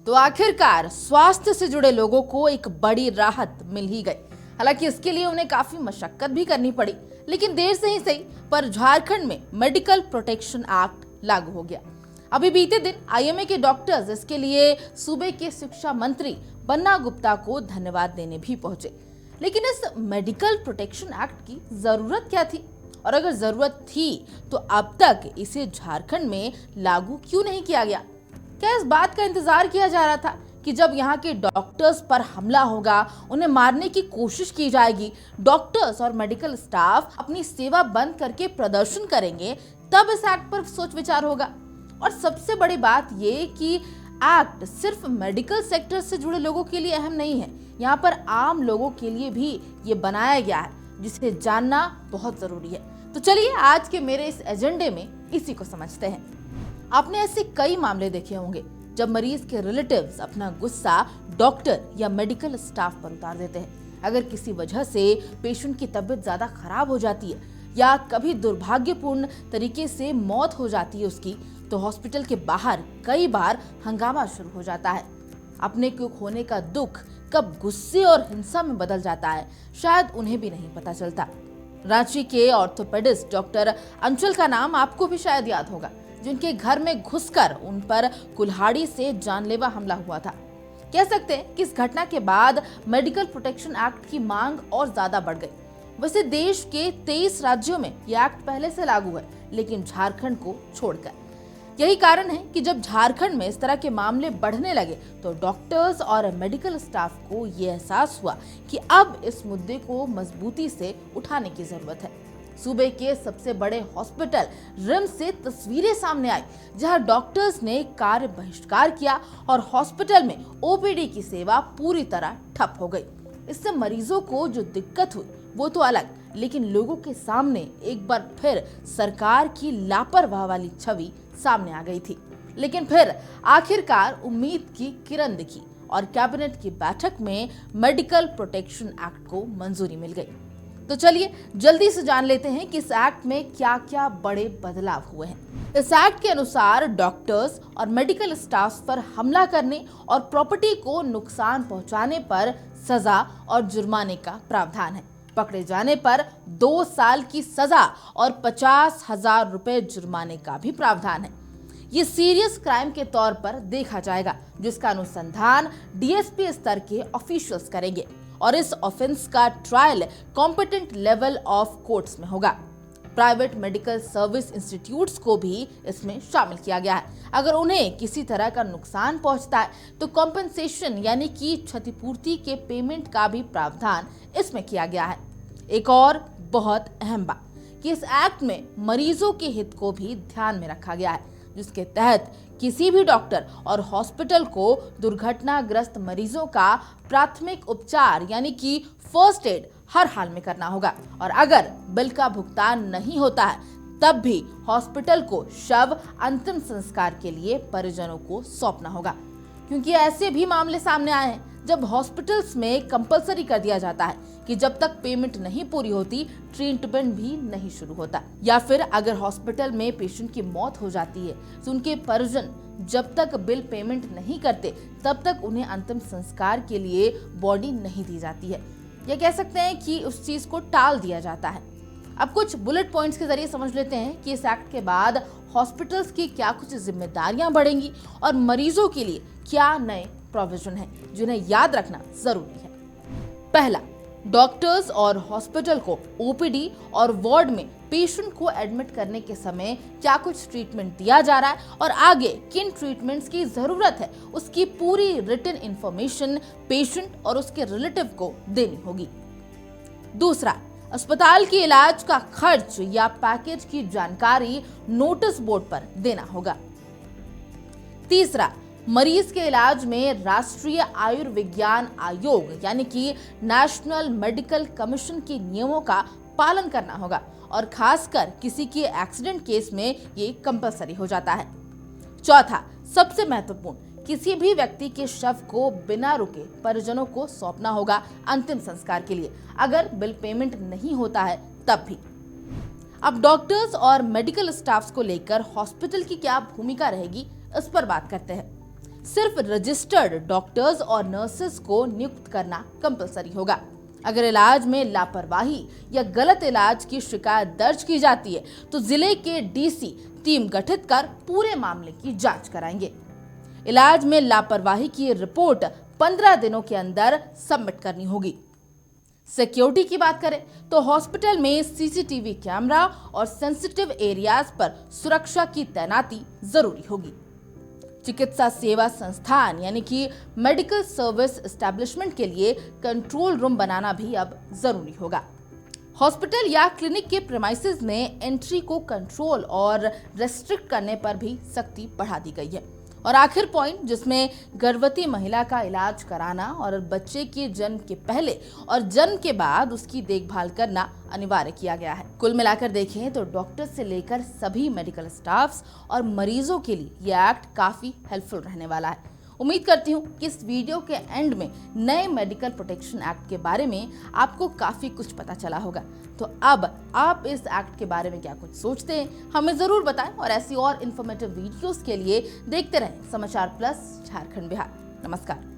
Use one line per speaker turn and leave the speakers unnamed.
तो आखिरकार स्वास्थ्य से जुड़े लोगों को एक बड़ी राहत मिल ही गई। हालांकि इसके लिए उन्हें काफी मशक्कत भी करनी पड़ी, लेकिन देर से ही सही पर झारखंड में मेडिकल प्रोटेक्शन एक्ट लागू हो गया। अभी बीते दिन आईएमए के डॉक्टर्स इसके लिए सूबे के शिक्षा मंत्री बन्ना गुप्ता को धन्यवाद देने भी पहुंचे। लेकिन इस मेडिकल प्रोटेक्शन एक्ट की जरूरत क्या थी, और अगर जरूरत थी तो अब तक इसे झारखंड में लागू क्यों नहीं किया गया? क्या इस बात का इंतजार किया जा रहा था कि जब यहाँ के डॉक्टर्स पर हमला होगा, उन्हें मारने की कोशिश की जाएगी, डॉक्टर्स और मेडिकल स्टाफ अपनी सेवा बंद करके प्रदर्शन करेंगे, तब इस एक्ट पर सोच विचार होगा? और सबसे बड़ी बात ये कि एक्ट सिर्फ मेडिकल सेक्टर से जुड़े लोगों के लिए अहम नहीं है, यहाँ पर आम लोगों के लिए भी ये बनाया गया है, जिसे जानना बहुत जरूरी है। तो चलिए आज के मेरे इस एजेंडे में इसी को समझते हैं। आपने ऐसे कई मामले देखे होंगे जब मरीज के रिलेटिव्स अपना गुस्सा डॉक्टर या मेडिकल स्टाफ पर उतार देते हैं। अगर किसी वजह से पेशेंट की तबीयत ज्यादा खराब हो जाती है या कभी दुर्भाग्यपूर्ण तरीके से मौत हो जाती है उसकी, तो हॉस्पिटल के बाहर कई बार हंगामा शुरू हो जाता है। अपने को खोने का दुख कब गुस्से और हिंसा में बदल जाता है, शायद उन्हें भी नहीं पता चलता। रांची के ऑर्थोपेडिस्ट डॉक्टर अंचल का नाम आपको भी शायद याद होगा, जिनके घर में घुसकर उन पर कुल्हाड़ी से जानलेवा हमला हुआ था। कह सकते हैं कि इस घटना के बाद मेडिकल प्रोटेक्शन एक्ट की मांग और ज्यादा बढ़ गई। वैसे देश के 23 राज्यों में यह एक्ट पहले से लागू है, लेकिन झारखंड को छोड़कर। यही कारण है कि जब झारखंड में इस तरह के मामले बढ़ने लगे तो डॉक्टर्स और मेडिकल स्टाफ को ये एहसास हुआ कि अब इस मुद्दे को मजबूती से उठाने की जरूरत है। सूबे के सबसे बड़े हॉस्पिटल रिम्स से तस्वीरें सामने आई, जहां डॉक्टर्स ने कार्य बहिष्कार किया और हॉस्पिटल में ओपीडी की सेवा पूरी तरह ठप हो गई। इससे मरीजों को जो दिक्कत हुई वो तो अलग, लेकिन लोगों के सामने एक बार फिर सरकार की लापरवाह वाली छवि सामने आ गई थी। लेकिन फिर आखिरकार उम्मीद की किरण दिखी और कैबिनेट की बैठक में मेडिकल प्रोटेक्शन एक्ट को मंजूरी मिल गई। तो चलिए जल्दी से जान लेते हैं कि इस एक्ट में क्या क्या बड़े बदलाव हुए हैं। इस एक्ट के अनुसार डॉक्टर्स और मेडिकल स्टाफ पर हमला करने और प्रॉपर्टी को नुकसान पहुंचाने पर सजा और जुर्माने का प्रावधान है। पकड़े जाने पर 2 साल की सजा और 50,000 रुपए जुर्माने का भी प्रावधान है। ये सीरियस क्राइम के तौर पर देखा जाएगा, जिसका अनुसंधान डीएसपी स्तर के ऑफिशियल्स करेंगे और इस ऑफेंस का trial competent level of courts में होगा। प्राइवेट मेडिकल सर्विस इंस्टीट्यूट्स को भी इसमें शामिल किया गया है। अगर उन्हें किसी तरह का नुकसान पहुंचता है तो कॉम्पेंसेशन यानी कि क्षतिपूर्ति के पेमेंट का भी प्रावधान इसमें किया गया है। एक और बहुत अहम बात कि इस एक्ट में मरीजों के हित को भी ध्यान में रखा गया है, जिसके तहत किसी भी डॉक्टर और हॉस्पिटल को दुर्घटनाग्रस्त मरीजों का प्राथमिक उपचार यानी कि फर्स्ट एड हर हाल में करना होगा, और अगर बिल का भुगतान नहीं होता है तब भी हॉस्पिटल को शव अंतिम संस्कार के लिए परिजनों को सौंपना होगा। क्योंकि ऐसे भी मामले सामने आए हैं जब हॉस्पिटल्स में कंपलसरी कर दिया जाता है कि जब तक पेमेंट नहीं पूरी होती ट्रीटमेंट भी नहीं शुरू होता, या फिर अगर हॉस्पिटल में पेशेंट की मौत हो जाती है तो उनके परिजन जब तक बिल पेमेंट नहीं करते तब तक उन्हें अंतिम संस्कार के लिए बॉडी नहीं दी जाती है। या कह सकते हैं कि उस चीज को टाल दिया जाता है। अब कुछ बुलेट पॉइंट्स के जरिए समझ लेते हैं कि इस एक्ट के बाद हॉस्पिटल्स की क्या कुछ जिम्मेदारियां बढ़ेंगी और मरीजों के लिए क्या नए प्रोविजन है जिन्हें याद रखना जरूरी है। पहला, डॉक्टर्स और हॉस्पिटल को ओपीडी और वार्ड में पेशेंट को एडमिट करने के समय क्या कुछ ट्रीटमेंट दिया जा रहा है और आगे किन ट्रीटमेंट्स की जरूरत है, उसकी पूरी रिटन इंफॉर्मेशन पेशेंट और उसके रिलेटिव को देनी होगी। दूसरा, अस्पताल के इलाज का खर्च या पैकेज की जानकारी नोटिस बोर्ड पर देना होगा। तीसरा, मरीज के इलाज में राष्ट्रीय आयुर्विज्ञान आयोग यानी कि नेशनल मेडिकल कमीशन के नियमों का पालन करना होगा और खासकर किसी के एक्सीडेंट केस में ये कंपलसरी हो जाता है। चौथा, सबसे महत्वपूर्ण, किसी भी व्यक्ति के शव को बिना रुके परिजनों को सौंपना होगा अंतिम संस्कार के लिए, अगर बिल पेमेंट नहीं होता है तब भी। अब डॉक्टर्स और मेडिकल स्टाफ्स को लेकर हॉस्पिटल की क्या भूमिका रहेगी, इस पर बात करते हैं। सिर्फ रजिस्टर्ड डॉक्टर्स और नर्सेस को नियुक्त करना कंपलसरी होगा। अगर इलाज में लापरवाही या गलत इलाज की शिकायत दर्ज की जाती है तो जिले के डीसी टीम गठित कर पूरे मामले की जांच कराएंगे। इलाज में लापरवाही की रिपोर्ट 15 दिनों के अंदर सबमिट करनी होगी। सिक्योरिटी की बात करें तो हॉस्पिटल में सीसीटीवी कैमरा और सेंसिटिव एरियाज पर सुरक्षा की तैनाती जरूरी होगी। चिकित्सा सेवा संस्थान यानी कि मेडिकल सर्विस एस्टेब्लिशमेंट के लिए कंट्रोल रूम बनाना भी अब जरूरी होगा। हॉस्पिटल या क्लिनिक के प्रेमाइसेस में एंट्री को कंट्रोल और रेस्ट्रिक्ट करने पर भी सख्ती बढ़ा दी गई है। और आखिर पॉइंट जिसमें गर्भवती महिला का इलाज कराना और बच्चे के जन्म के पहले और जन्म के बाद उसकी देखभाल करना अनिवार्य किया गया है। कुल मिलाकर देखें तो डॉक्टर से लेकर सभी मेडिकल स्टाफ्स और मरीजों के लिए यह एक्ट काफी हेल्पफुल रहने वाला है। उम्मीद करती हूँ कि इस वीडियो के एंड में नए मेडिकल प्रोटेक्शन एक्ट के बारे में आपको काफी कुछ पता चला होगा। तो अब आप इस एक्ट के बारे में क्या कुछ सोचते हैं हमें जरूर बताएं और ऐसी और इन्फॉर्मेटिव वीडियोस के लिए देखते रहें समाचार प्लस झारखंड बिहार। नमस्कार।